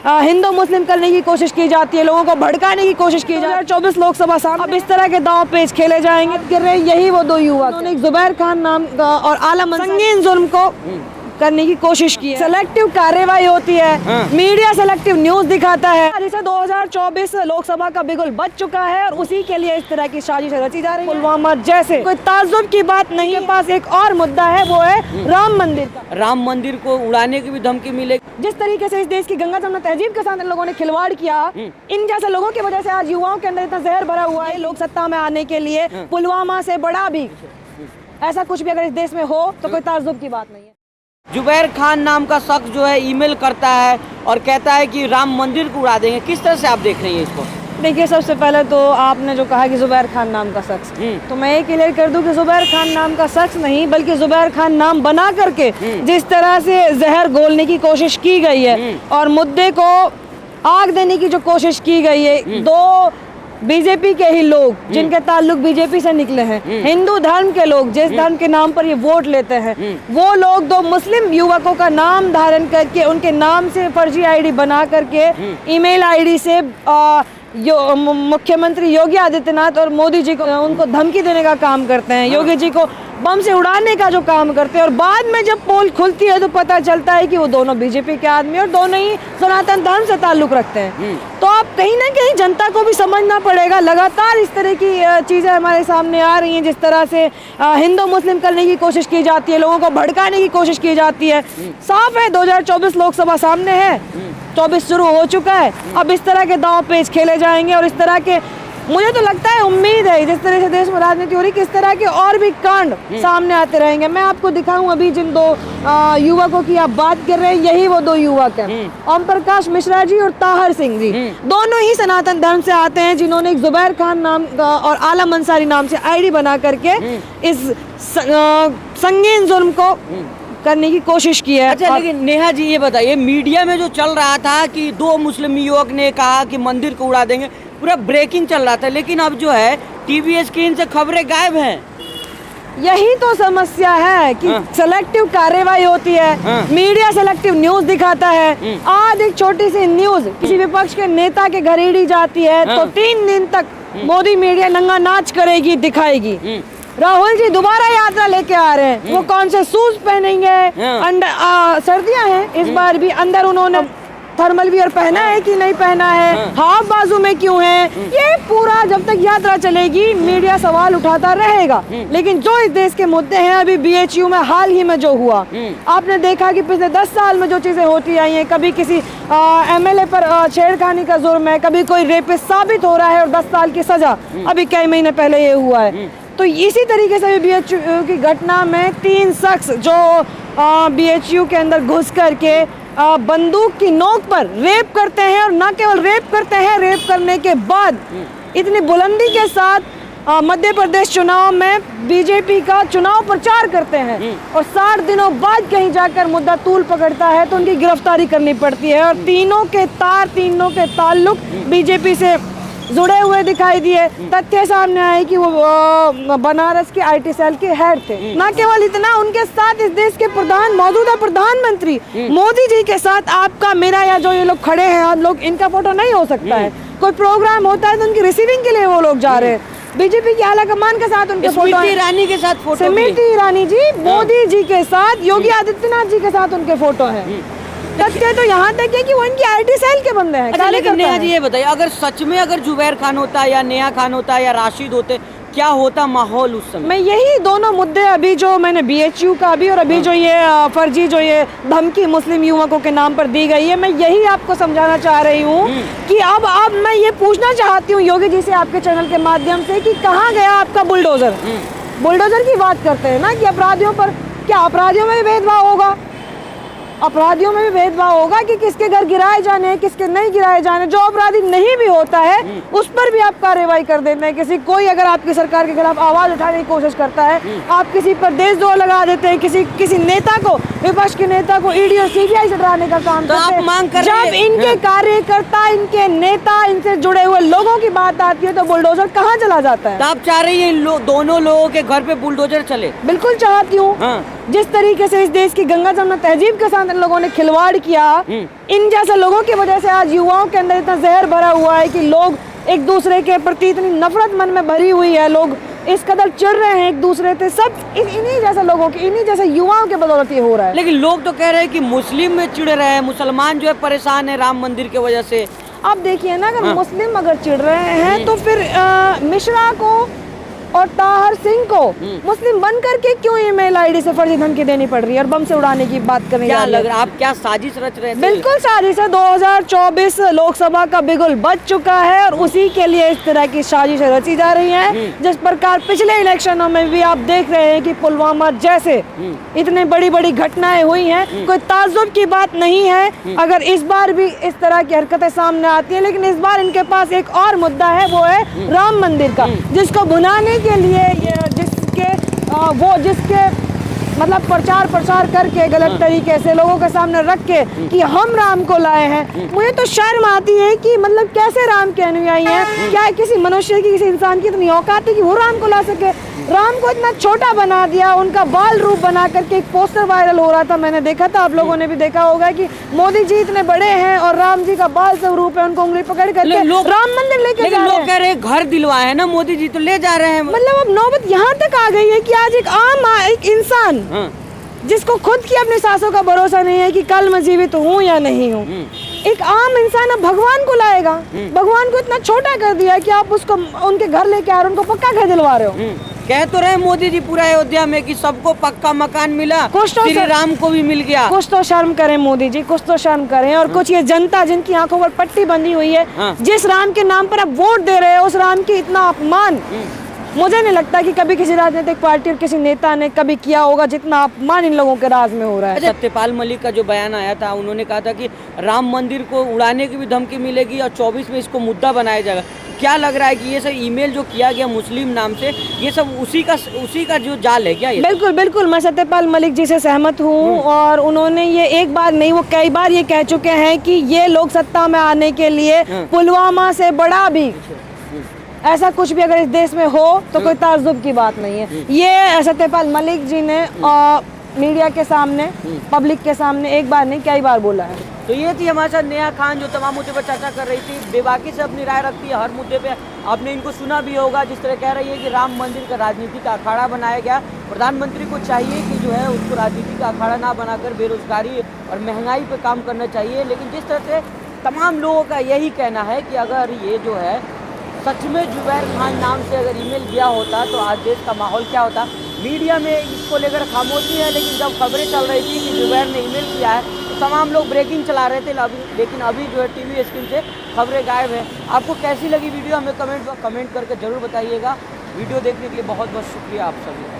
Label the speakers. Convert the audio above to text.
Speaker 1: हिंदू मुस्लिम करने की कोशिश की जाती है, लोगों को भड़काने की कोशिश की जाती है। 2024 लोकसभा सामने, अब इस तरह के दांव पेच खेले जाएंगे। गिर रहे यही वो दो युवक, उन्होंने जुबैर खान नाम का और आला संगीन जुर्म को करने की कोशिश की है। सेलेक्टिव कार्रवाई होती है, मीडिया सेलेक्टिव न्यूज दिखाता है। जैसे 2024 लोकसभा का बिगुल बच चुका है और उसी के लिए इस तरह की साजिश रची जा रही है। पुलवामा जैसे कोई ताज्जुब की बात नहीं है। पास एक और मुद्दा है, वो है राम मंदिर का।
Speaker 2: राम मंदिर को उड़ाने की भी धमकी मिलेगी।
Speaker 1: जिस तरीके से इस देश की गंगा जमुना तहजीब के साथ इन लोगों ने खिलवाड़ किया, इन जैसे लोगों की वजह से आज युवाओं के अंदर इतना जहर भरा हुआ है। लोग सत्ता में आने के लिए पुलवामा से बड़ा भी ऐसा कुछ भी अगर इस देश में हो तो कोई ताज्जुब की बात नहीं है।
Speaker 2: जुबैर खान नाम का शख्स जो है ईमेल करता है और कहता है कि राम मंदिर को उड़ा देंगे। किस तरह से आप देख रही हैं इसको?
Speaker 1: देखिए, सबसे पहले तो आपने जो कहा कि जुबैर खान नाम का शख्स, तो मैं ये क्लियर कर दूं कि जुबैर खान नाम का शख्स नहीं, बल्कि जुबैर खान नाम बना करके जिस तरह से जहर घोलने की कोशिश की गई है और मुद्दे को आग देने की जो कोशिश की गई है, दो बीजेपी के ही लोग जिनके ताल्लुक बीजेपी से निकले हैं, हिंदू धर्म के लोग जिस धर्म के नाम पर ये वोट लेते हैं, वो लोग दो मुस्लिम युवकों का नाम धारण करके उनके नाम से फर्जी आईडी बना करके ईमेल आईडी से मुख्यमंत्री योगी आदित्यनाथ और मोदी जी को उनको धमकी देने का काम करते हैं, योगी जी को बम से उड़ाने का जो काम करते हैं। और बाद में जब पोल खुलती है तो पता चलता है कि वो दोनों बीजेपी के आदमी और दोनों ही सनातन धर्म से ताल्लुक रखते हैं। तो आप कहीं ना कहीं जनता को भी समझना पड़ेगा। लगातार इस तरह की चीजें हमारे सामने आ रही हैं, जिस तरह से हिंदू मुस्लिम करने की कोशिश की जाती है, लोगों को भड़काने की कोशिश की जाती है। साफ है 2024 लोकसभा सामने है, 24 शुरू हो चुका है। अब इस तरह के दांव पेच खेले जाएंगे और इस तरह के, मुझे तो लगता है, उम्मीद है जिस तरह से देश में राजनीति हो रही, किस तरह के और भी कांड सामने आते रहेंगे। मैं आपको दिखाऊं, अभी जिन दो युवकों की आप बात कर रहे हैं, यही वो दो युवक हैं, ओम प्रकाश मिश्रा जी और ताहर सिंह जी। दोनों ही सनातन धर्म से आते हैं, जिन्होंने एक जुबैर खान नाम का और आलम अंसारी नाम से आईडी बना करके इस संगीन जुर्म को करने की कोशिश की है।
Speaker 2: अच्छा, लेकिन नेहा जी ये बताइए, मीडिया में जो चल रहा था कि दो मुस्लिम युवक ने कहा कि मंदिर को उड़ा देंगे, पूरा ब्रेकिंग चल रहा था, लेकिन अब जो है टीवी स्क्रीन से खबरें गायब हैं।
Speaker 1: यही तो समस्या है कि सेलेक्टिव कार्रवाई होती है, मीडिया सेलेक्टिव न्यूज दिखाता है। आज एक छोटी सी न्यूज किसी विपक्ष के नेता के घर ईडी जाती है तो 3 दिन तक मोदी मीडिया नंगा नाच करेगी, दिखाएगी। राहुल जी दोबारा यात्रा लेके आ रहे हैं, वो कौन से शूज पहनेंगे, सर्दियां हैं इस बार भी, अंदर उन्होंने थर्मल वियर पहना है कि नहीं पहना है, हाफ बाजू में क्यों है, ये पूरा जब तक यात्रा चलेगी मीडिया सवाल उठाता रहेगा। लेकिन जो इस देश के मुद्दे हैं, अभी BHU में हाल ही में जो हुआ, आपने देखा कि पिछले 10 साल में जो चीजें होती आई हैं, कभी किसी MLA पर छेड़खानी का जुर्म है, कभी कोई रेपिस्ट साबित हो रहा है और 10 साल की सजा अभी कई महीने पहले ये हुआ है। तो इसी तरीके से BHU की घटना में 3 शख्स जो BHU के अंदर घुस करके बंदूक की नोक पर रेप करते हैं, और न केवल रेप करते हैं, रेप करने के बाद इतनी बुलंदी के साथ मध्य प्रदेश चुनाव में बीजेपी का चुनाव प्रचार करते हैं और 60 दिनों बाद कहीं जाकर मुद्दा तूल पकड़ता है तो उनकी गिरफ्तारी करनी पड़ती है। और तीनों के ताल्लुक बीजेपी से जुड़े हुए दिखाई दिए। तथ्य सामने आए कि वो बनारस के IT सेल के हेड थे। न केवल इतना, उनके साथ इस देश के मौजूदा प्रधानमंत्री मोदी जी के साथ आपका, मेरा, या जो ये लोग खड़े हैं आप लोग, इनका फोटो नहीं हो सकता है। कोई प्रोग्राम होता है तो उनकी रिसीविंग के लिए वो लोग जा रहे हैं। बीजेपी की आला कमान के साथ उनके फोटो,
Speaker 2: स्मृति ईरानी के साथ फोटो,
Speaker 1: स्मृति ईरानी जी, मोदी जी के साथ, योगी आदित्यनाथ जी के साथ उनके फोटो है। तथ्य तो यहाँ तक है कि वो इनकी IT सेल के बंदे हैं।
Speaker 2: अच्छा, लेकिन नेहा जी ये बताइए, अगर सच में अगर जुबैर खान होता या नेहा खान होता या राशिद होते, क्या होता माहौल उस समय?
Speaker 1: मैं यही दोनों मुद्दे, अभी जो मैंने BHU का भी और अभी जो ये फर्जी जो ये धमकी मुस्लिम युवकों के नाम पर दी गई है, मैं यही आपको समझाना चाह रही हूँ कि अब मैं ये पूछना चाहती हूँ योगी जी से आपके चैनल के माध्यम से कि कहाँ गया आपका बुलडोजर। बुलडोजर की बात करते हैं ना कि अपराधियों पर, क्या अपराधियों में भी भेदभाव होगा? अपराधियों में भी भेदभाव होगा कि किसके घर गिराए जाने हैं, किसके नहीं गिराए जाने। जो अपराधी नहीं भी होता है उस पर भी आप कार्रवाई कर देते हैं। कोई अगर आपकी सरकार के खिलाफ आवाज उठाने की कोशिश करता है, आप किसी पर देशद्रोह लगा देते हैं, किसी नेता को, विपक्ष के नेता को ED और CBI से डराने का काम करते हैं।
Speaker 2: मांग कर
Speaker 1: जब इनके कार्यकर्ता, इनके नेता, इनसे जुड़े हुए लोगों की बात आती है तो बुलडोजर कहाँ चला जाता है?
Speaker 2: तो आप चाह रही है दोनों लोगों के घर पे बुलडोजर चले?
Speaker 1: बिल्कुल चाहती हूँ। जिस तरीके से इस देश की गंगा जमुना तहजीब के साथ इन लोगों ने खिलवाड़ किया, इन जैसे लोगों की वजह से आज युवाओं के अंदर इतना जहर भरा हुआ है कि लोग एक दूसरे के प्रति इतनी नफरत मन में भरी हुई है, लोग इस कदर चिढ़ रहे हैं एक दूसरे से, सब इन्हीं जैसे लोगों की, इन्हीं जैसे युवाओं के बदौलत ये हो रहा है।
Speaker 2: लेकिन लोग तो कह रहे हैं कि मुस्लिम में चिढ़ रहे हैं, मुसलमान जो है परेशान है राम मंदिर की वजह से।
Speaker 1: आप देखिए ना, अगर मुस्लिम अगर चिढ़ रहे हैं तो फिर मिश्रा को और ताहर सिंह को मुस्लिम बन करके क्यों ईमेल आईडी से फर्जी धमकी देनी पड़ रही है और बम से उड़ाने की बात करने
Speaker 2: क्या लग रहा है, आप क्या साजिश रच रहे थे?
Speaker 1: बिल्कुल साजिश है। 2024 लोकसभा का बिगुल बज चुका है और उसी के लिए इस तरह की साजिश रची जा रही है। जिस प्रकार पिछले इलेक्शनों में भी आप देख रहे हैं कि पुलवामा जैसे इतनी बड़ी बड़ी घटनाएं हुई हैं, कोई ताज्जुब की बात नहीं है अगर इस बार भी इस तरह की हरकतें सामने आती हैं। लेकिन इस बार इनके पास एक और मुद्दा है, वो है राम मंदिर का, जिसको भुनाने के लिए जिसके मतलब प्रचार प्रसार करके गलत तरीके से लोगों के सामने रख के कि हम राम को लाए हैं। मुझे तो शर्म आती है कि मतलब कैसे राम के अनुयायी हैं, क्या किसी मनुष्य की, किसी इंसान की इतनी औकात है कि वो राम को ला सके। राम को इतना छोटा बना दिया, उनका बाल रूप बना करके एक पोस्टर वायरल हो रहा था, मैंने देखा था, आप लोगों ने भी देखा होगा कि मोदी जी इतने बड़े हैं और राम जी का बाल स्वरूप है, उनको उंगली पकड़ करके राम मंदिर लेके जा रहे हैं।
Speaker 2: लोग कह रहे हैं घर दिलवाए हैं ना मोदी जी, तो ले जा रहे हैं।
Speaker 1: मतलब अब नौबत यहाँ तक आ गई है कि आज एक इंसान जिसको खुद की अपनी सांसों का भरोसा नहीं है कि कल मैं जीवित हूँ या नहीं हूँ, एक आम इंसान अब भगवान को लाएगा। भगवान को इतना छोटा कर दिया कि आप उसको उनके घर लेके आ रहे हो, उनको पक्का घर दिलवा रहे हो।
Speaker 2: कह तो रहे मोदी जी पूरा अयोध्या में कि सबको पक्का मकान मिला, श्री राम को भी मिल गया।
Speaker 1: कुछ तो शर्म करें मोदी जी, कुछ तो शर्म करें। और कुछ ये जनता जिनकी आंखों पर पट्टी बंधी हुई है, जिस राम के नाम पर आप वोट दे रहे हो, उस राम की इतना अपमान मुझे नहीं लगता कि कभी किसी राजनीतिक पार्टी और किसी नेता ने कभी किया होगा जितना अपमान इन लोगों के राज में हो रहा है।
Speaker 2: सत्यपाल मलिक का जो बयान आया था, उन्होंने कहा था कि राम मंदिर को उड़ाने की भी धमकी मिलेगी और 24 में इसको मुद्दा बनाया जाएगा। क्या लग रहा है कि ये सब ईमेल जो किया गया मुस्लिम नाम से, ये सब उसी का जो जाल है क्या ये?
Speaker 1: बिल्कुल बिल्कुल, मैं सत्यपाल मलिक जी से सहमत हूँ और उन्होंने ये एक बार नहीं, वो कई बार ये कह चुके हैं कि ये लोग सत्ता में आने के लिए पुलवामा से बड़ा भी ऐसा कुछ भी अगर इस देश में हो तो कोई ताज्जुब की बात नहीं है। ये सत्यपाल मलिक जी ने मीडिया के सामने, पब्लिक के सामने एक बार नहीं कई बार बोला है।
Speaker 2: तो ये थी हमारे साथ नेहा खान, जो तमाम मुद्दे पर चर्चा कर रही थी, बेबाकी से अपनी राय रखती है हर मुद्दे पे। आपने इनको सुना भी होगा, जिस तरह कह रही है कि राम मंदिर का राजनीति का अखाड़ा बनाया गया। प्रधानमंत्री को चाहिए कि जो है उसको राजनीति का अखाड़ा ना बनाकर बेरोजगारी और महंगाई पे काम करना चाहिए। लेकिन जिस तरह से तमाम लोगों का यही कहना है कि अगर ये जो है सच में जुबैर खान नाम से अगर ईमेल गया होता तो आज देश का माहौल क्या होता। मीडिया में इसको लेकर खामोशी है, लेकिन जब खबरें चल रही थी कि जुबैर ने ईमेल किया है तो तमाम लोग ब्रेकिंग चला रहे थे। लेकिन अभी जो है टीवी स्क्रीन से खबरें गायब हैं। आपको कैसी लगी वीडियो, हमें कमेंट करके ज़रूर बताइएगा। वीडियो देखने के लिए बहुत बहुत शुक्रिया आप सभी का।